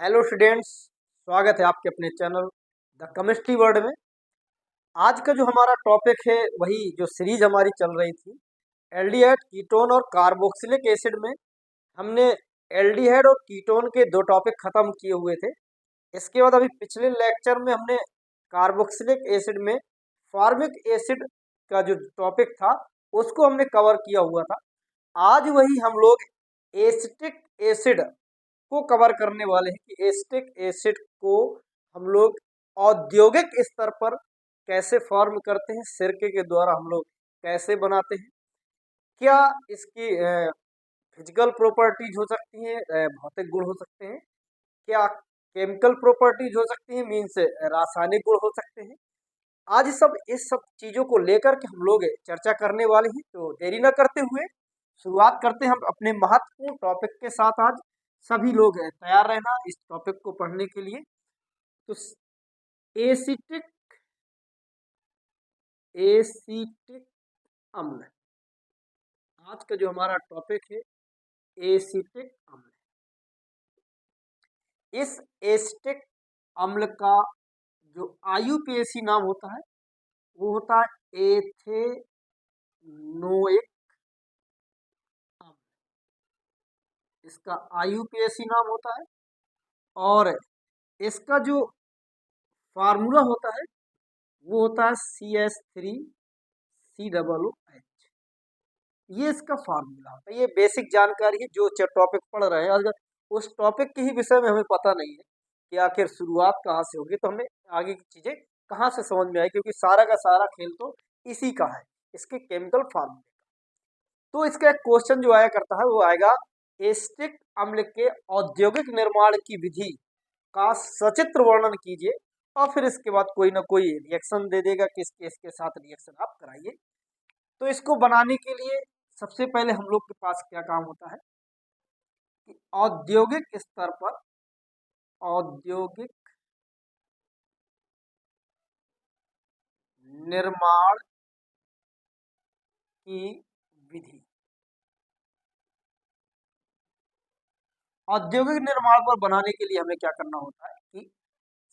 Hello students, स्वागत है आपके अपने चैनल द केमिस्ट्री वर्ल्ड में। आज का जो हमारा टॉपिक है वही जो सीरीज हमारी चल रही थी एल्डिहाइड, कीटोन और कार्बोक्सिलिक एसिड में हमने एल्डिहाइड और कीटोन के दो टॉपिक खत्म किए हुए थे। इसके बाद अभी पिछले लेक्चर में हमने कार्बोक्सिलिक एसिड में फॉर्मिक एसिड का जो टॉपिक था उसको हमने कवर किया हुआ था। आज वही हम लोग एसिटिक एसिड को कवर करने वाले हैं कि एसिटिक एसिड को हम लोग औद्योगिक स्तर पर कैसे फॉर्म करते हैं, सिरके के द्वारा हम लोग कैसे बनाते हैं, क्या इसकी फिजिकल प्रॉपर्टीज हो सकती हैं, भौतिक गुण हो सकते हैं, क्या केमिकल प्रॉपर्टीज हो सकती हैं, मीन्स रासायनिक गुण हो सकते हैं। आज इस सब चीजों को लेकर के हम लोग चर्चा करने वाले हैं। तो देरी न करते हुए शुरुआत करते हैं हम अपने महत्वपूर्ण टॉपिक के साथ। आज सभी लोग तैयार रहना इस टॉपिक को पढ़ने के लिए। तो एसिटिक एसिटिक अम्ल, आज का जो हमारा टॉपिक है एसिटिक अम्ल। इस एसिटिक अम्ल का जो आयुपीएसी नाम होता है वो होता है एथेनोइक अम्ल। इसका आयुपीएसी नाम होता है और इसका जो फार्मूला होता है वो होता है CH3COOH। ये इसका फार्मूला होता है। ये बेसिक जानकारी है जो टॉपिक पढ़ रहे हैं। अगर उस टॉपिक के ही विषय में हमें पता नहीं है कि आखिर शुरुआत कहाँ से होगी तो हमें आगे की चीजें कहाँ से समझ में आए, क्योंकि सारा का सारा खेल तो इसी का है, इसके केमिकल फार्मूले का। तो इसका एक क्वेश्चन जो आया करता है वो आएगा, एसिटिक अम्ल के औद्योगिक निर्माण की विधि का सचित्र वर्णन कीजिए। और फिर इसके बाद कोई ना कोई रिएक्शन दे देगा कि इसके साथ रिएक्शन आप कराइए। तो इसको बनाने के लिए सबसे पहले हम लोग के पास क्या काम होता है कि औद्योगिक स्तर पर औद्योगिक निर्माण की विधि। औद्योगिक निर्माण पर बनाने के लिए हमें क्या करना होता है कि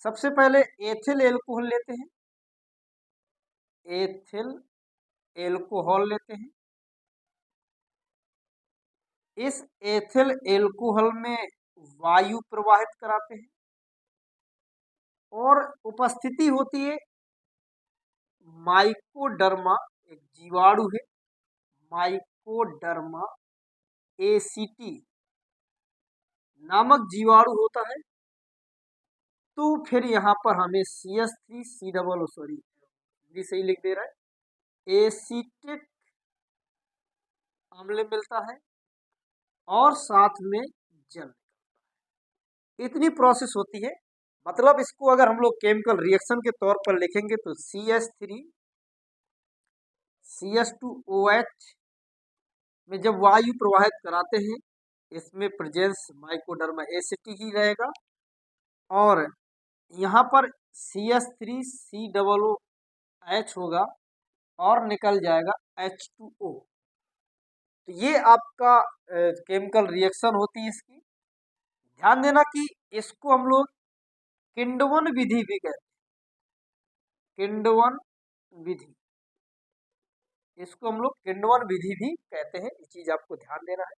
सबसे पहले एथिल एल्कोहल लेते हैं। एथिल एल्कोहल लेते हैं। इस एथिल एल्कोहल में वायु प्रवाहित कराते हैं और उपस्थिति होती है माइकोडर्मा, एक जीवाणु है, माइकोडर्मा एसीटी नामक जीवाणु होता है। तो फिर यहाँ पर हमें CH3C सॉरी हिंदी सही लिख दे रहा है, एसिटिक अम्ल मिलता है और साथ में जल। इतनी प्रोसेस होती है। मतलब इसको अगर हम लोग केमिकल रिएक्शन के तौर पर लिखेंगे तो CH3CH2OH में जब वायु प्रवाहित कराते हैं इसमें प्रेजेंस माइकोडर्मा एसिटी ही रहेगा और यहाँ पर CH3COOH होगा और निकल जाएगा H2O। तो ये आपका केमिकल रिएक्शन होती है इसकी। ध्यान देना कि इसको हम लोग किंडवन विधि भी कहते हैं। किंडवन विधि, इसको हम लोग किंडवन विधि भी कहते हैं। ये चीज आपको ध्यान देना है।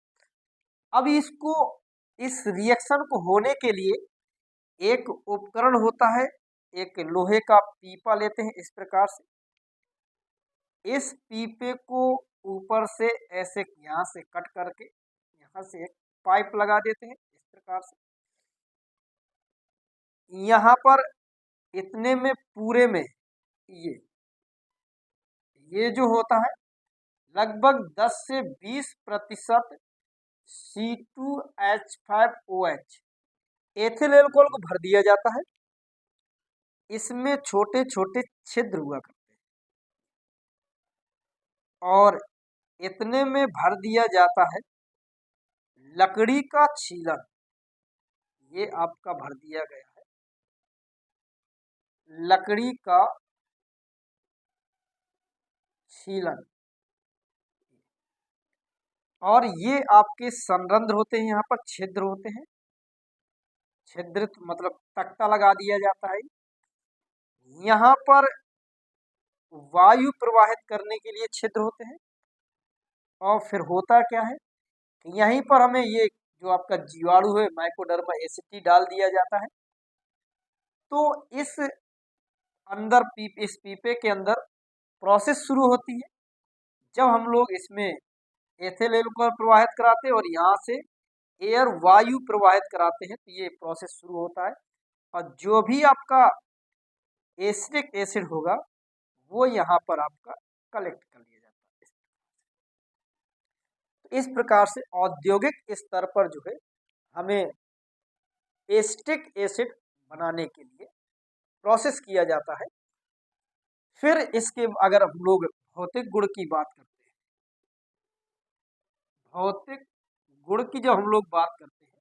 अब इसको इस रिएक्शन को होने के लिए एक उपकरण होता है, एक लोहे का पीपा लेते हैं इस प्रकार से। इस पीपे को ऊपर से ऐसे यहाँ से कट करके यहाँ से एक पाइप लगा देते हैं इस प्रकार से। यहाँ पर इतने में पूरे में ये जो होता है लगभग 10 से 20% C2H5OH एथिल एल्कोहल को भर दिया जाता है। इसमें छोटे छोटे छिद्र हुआ करते हैं और इतने में भर दिया जाता है लकड़ी का छीलन। ये आपका भर दिया गया है लकड़ी का छीलन और ये आपके संरंध्र होते हैं, यहाँ पर छिद्र होते हैं। छिद्रित मतलब तख्ता लगा दिया जाता है। यहाँ पर वायु प्रवाहित करने के लिए छिद्र होते हैं। और फिर होता क्या है कि यहीं पर हमें ये जो आपका जीवाणु है माइकोडर्मा एसिटी डाल दिया जाता है। तो इस पीपे के अंदर प्रोसेस शुरू होती है। जब हम लोग इसमें एथिल एल्कोहल प्रवाहित कराते हैं और यहाँ से एयर वायु प्रवाहित कराते हैं, तो ये प्रोसेस शुरू होता है। और जो भी आपका एसिटिक एसिड होगा वो यहाँ पर आपका कलेक्ट कर लिया जाता है। तो इस प्रकार से औद्योगिक स्तर पर जो है हमें एसिटिक एसिड बनाने के लिए प्रोसेस किया जाता है। फिर इसके अगर हम लोग भौतिक गुण की बात करते हैं, भौतिक गुण की जब हम लोग बात करते हैं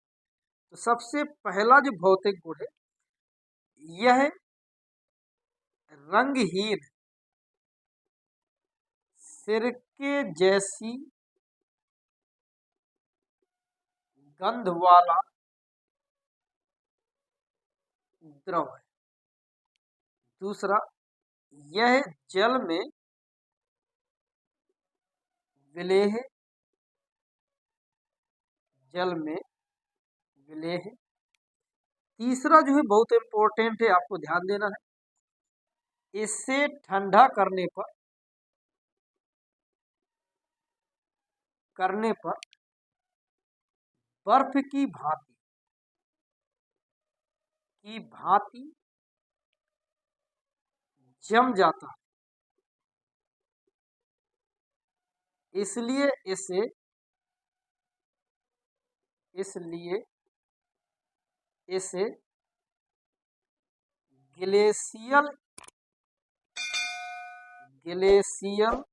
तो सबसे पहला जो भौतिक गुण है यह रंगहीन सिरके जैसी गंध वाला द्रव है। दूसरा, यह जल में विलेय, जल में विलेय है। तीसरा जो है बहुत इंपॉर्टेंट है, आपको ध्यान देना है, इससे ठंडा करने पर बर्फ की भांति जम जाता है। इसलिए इसे ग्लेशियल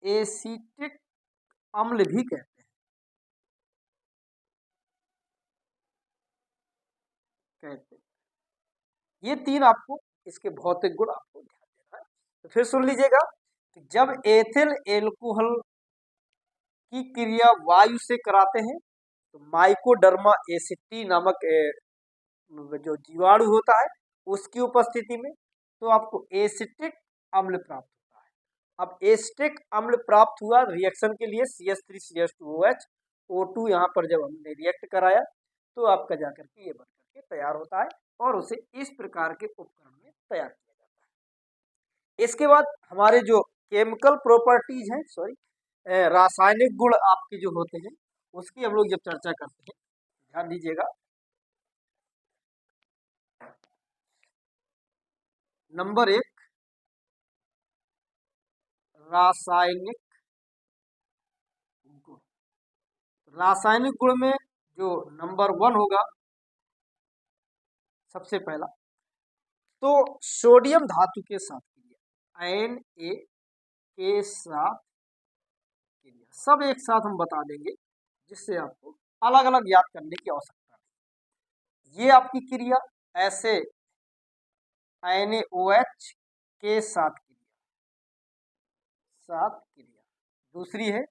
एसिटिक अम्ल भी कहते हैं। ये तीन आपको इसके भौतिक गुण आपको ध्यान देना है। तो फिर सुन लीजिएगा कि जब एथिल एल्कोहल की क्रिया वायु से कराते हैं तो माइकोडर्मा एसिटी नामक जो जीवाणु होता है उसकी उपस्थिति में तो आपको एसिटिक अम्ल प्राप्त होता है। अब एसिटिक अम्ल प्राप्त हुआ रिएक्शन के लिए CH3CH2OH O2 यहाँ पर जब हमने रिएक्ट कराया तो आपका जाकर के ये बनकर के तैयार होता है और उसे इस प्रकार के उपकरण में तैयार किया जाता है। इसके बाद हमारे जो केमिकल प्रॉपर्टीज हैं, रासायनिक गुण आपके जो होते हैं उसकी हम लोग जब चर्चा करते हैं, ध्यान दीजिएगा। नंबर 1 रासायनिक गुण। रासायनिक गुण में जो नंबर 1 होगा सबसे पहला, तो सोडियम धातु के साथ क्रिया, Na के साथ क्रिया, सब एक साथ हम बता देंगे जिससे आपको अलग अलग याद करने की आवश्यकता नहीं। ये आपकी क्रिया ऐसे NaOH के साथ क्रिया। दूसरी है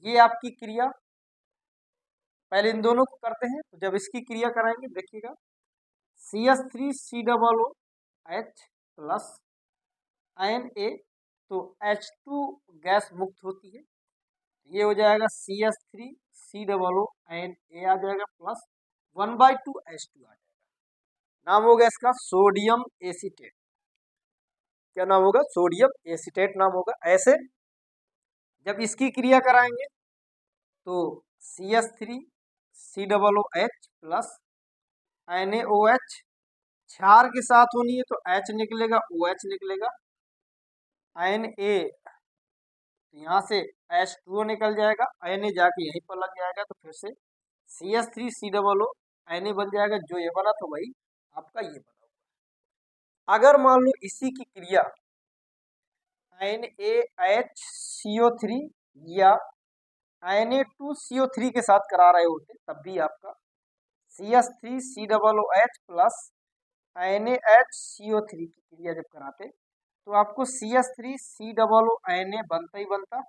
ये आपकी क्रिया, पहले इन दोनों को करते हैं तो जब इसकी क्रिया कराएंगे देखिएगा CH3COOH प्लस Na, तो H2 गैस मुक्त होती है, ये हो जाएगा CH3COO Na आ जाएगा प्लस 1/2 H2 आ जाएगा। नाम होगा इसका सोडियम एसीटेट। क्या नाम होगा? सोडियम एसीटेट नाम होगा। ऐसे जब इसकी क्रिया कराएंगे तो CH3COOH प्लस NaOH, क्षार के साथ होनी है तो H निकलेगा, OH निकलेगा, Na तो यहाँ से H2O निकल जाएगा, Na जाके यहीं पर लग जाएगा तो फिर से CH3COO Na बन जाएगा। जो ये बना तो वही आपका ये बना हुआ। अगर मान लो इसी की क्रिया NaHCO3 या Na2CO3 के साथ करा रहे होते तब भी आपका CH3COOH प्लस NaHCO3 की क्रिया जब कराते तो आपको CH3COO Na बनता ही बनता,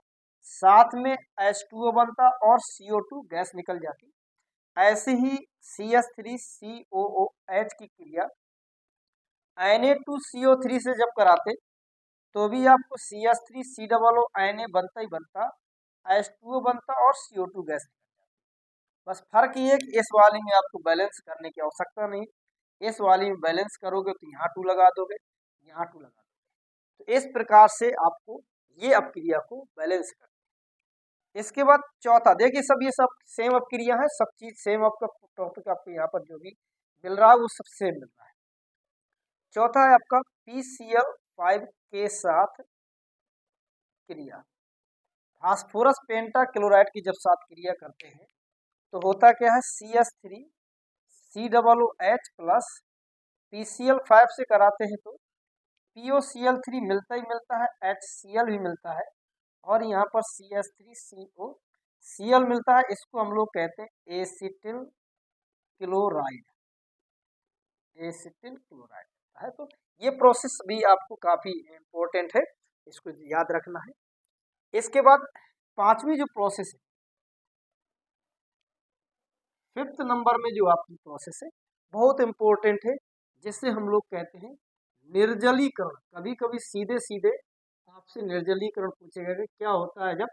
साथ में H2O बनता और CO2 गैस निकल जाती। ऐसे ही CH3COOH की क्रिया Na2CO3 से जब कराते तो भी आपको CH3COO Na बनता ही बनता, H2O बनता और CO2 गैस निकलता। बस फर्क ये है कि इस वाले में आपको बैलेंस करने की आवश्यकता नहीं, इस वाले में बैलेंस करोगे तो यहाँ 2 लगा दोगे, यहाँ 2 लगा दोगे। तो इस प्रकार से आपको ये अपक्रिया को बैलेंस करना है। इसके बाद चौथा, देखिए सब ये सब सेम अपक्रिया है, सब चीज सेम, आपका टॉपिक आपको यहाँ पर जो भी मिल रहा है वो सब सेम मिल रहा है। चौथा है आपका PCl5 के साथ क्रिया। फास्फोरस पेंटाक्लोराइड की जब साथ क्रिया करते हैं तो होता क्या है, CH3COOH प्लस PCl5 से कराते हैं तो POCl3 मिलता ही मिलता है, HCl भी मिलता है और यहाँ पर CH3COCl मिलता है। इसको हम लोग कहते हैं एसिटिल क्लोराइड, एसिटिल क्लोराइड है। तो ये प्रोसेस भी आपको काफी इम्पोर्टेंट है, इसको याद रखना है। इसके बाद पांचवी जो प्रोसेस है, फिफ्थ नंबर में जो आपकी प्रोसेस है बहुत इम्पोर्टेंट है, जिससे हम लोग कहते हैं निर्जलीकरण। कभी कभी सीधे सीधे आपसे निर्जलीकरण पूछेगा कि क्या होता है जब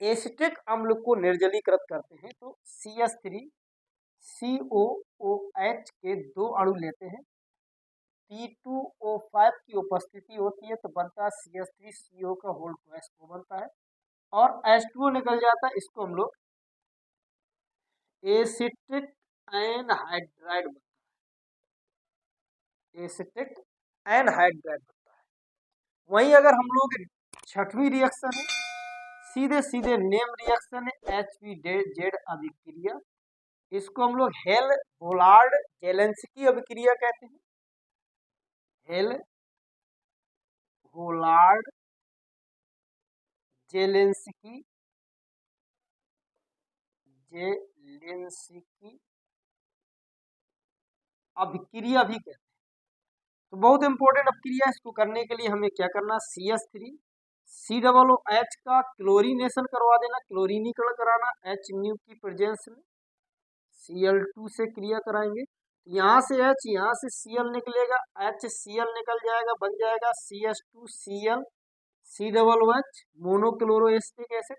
एसिटिक अम्ल को निर्जलीकृत करते हैं। तो CH3COOH के 2 अणु लेते हैं, P2O5 की उपस्थिति होती है तो बनता है CH3CO का होल को H2O बनता है और H2O निकल जाता है, इसको हम लोग एसिटिक एनहाइड्राइड बनता है, एसिटिक एनहाइड्राइड बनता है। वहीं अगर हम लोग छठवीं रिएक्शन है, सीधे सीधे नेम रिएक्शन है, HBZ अभिक्रिया। इसको हम लोग हेल होलार्ड जेलेंस्की अभिक्रिया कहते हैं, हेल होलार्ड जेलेंस्की अभिक्रिया भी कहते हैं। तो बहुत इंपॉर्टेंट अभिक्रिया, इसको करने के लिए हमें क्या करना, CH3COOH का क्लोरीनेशन करवा देना, क्लोरीनीकरण कराना HNu की प्रेजेंस में, Cl2 से क्रिया कराएंगे, यहाँ से H, यहाँ से Cl निकलेगा, HCl निकल जाएगा, बन जाएगा CH2ClCOOH मोनोक्लोरोएसिटिक एसिड।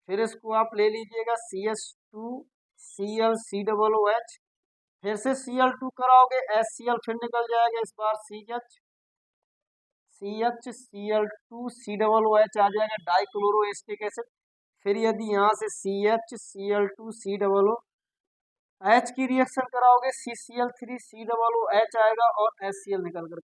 फिर इसको आप ले लीजिएगा CH2ClCOOH, फिर से Cl2 कराओगे, HCl फिर निकल जाएगा, इस बार CHCl2COOH आ जाएगा, डाइक्लोरोएसिटिक एसिड। फिर यदि यहाँ से CHCl2COOH की रिएक्शन कराओगे, CCl3COOH आएगा और HCl निकल कर